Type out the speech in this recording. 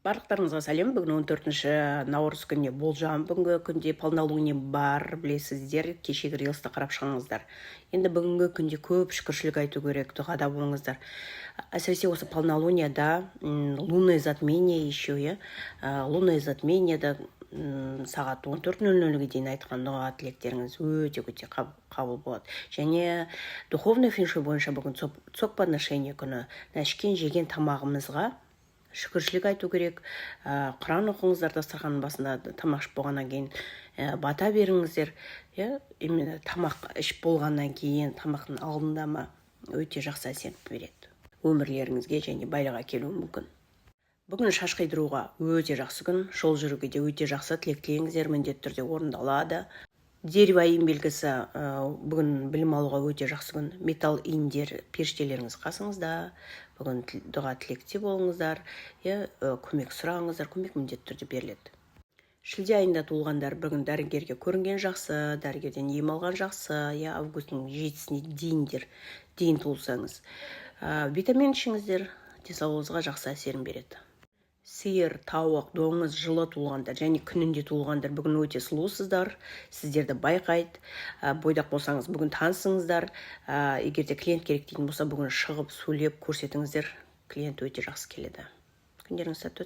Барлықтарыңызға сәлем. Бүгін 14 наурыз күніне болжам. Бүгінгі күнде полнолуние бар, білесіздер, кешегі рилсті қарап шығыңыздар. Енді бүгінгі күнде көп шүкіршілік айту керек, дұғада болыңыздар. Әсіресе осы полнолунияда лунное затмение еще, лунное затменияда сағат 14:00-ге дейін айтқан дұға тілектеріңіз өте қабыл болады. Және духовный феншуй бойынша бүгін цокподношение күні, ішкен жеген тамағымызға шүкіршілік айту керек. Құран оқыңыздар дастарханның басында, тамақ ішіп болғаннан кейін бата беріңіздер. Именно тамақ ішіп болғаннан кейін, тамақтың алдында ма өте жақсы әсер береді. Өмірлеріңізге және байлыға келуі мүмкін. Бүгін шаш қидыруға өте жақсы күн, жол жүруге де өте жақсы, тілек тілеңіздер міндетті түрде орындалады. Дерево иін белгісі бүгін білім алуға өте жақсы күн. Металл иіндер, періштелеріңіз қасыңызда. Бүгін дұға тілекте болыңыздар, көмек сұраңыздар, көмек міндетті түрде беріледі. Шілде айында туылғандар бүгін дәрігерге көрінген жақсы, дәрігерден ем алған жақсы, августтың 7-сіне дейін туылсаңыз. Витамин ішіңіздер, денсаулығыңызға жақсы әсерін береді. Сиыр, тауық, доңыз, жылы туылғандар және күнінде туылғандар бүгін өте сұлусыздар, сіздерді байқайды. Бойдақ болсаңыз бүгін танысыңыздар. Егерде клиент керек дейтін болса, бүгін шығып сөйлеп көрсетіңіздер, клиент өте жақсы келеді. Күндеріңіз сәтті өтсін.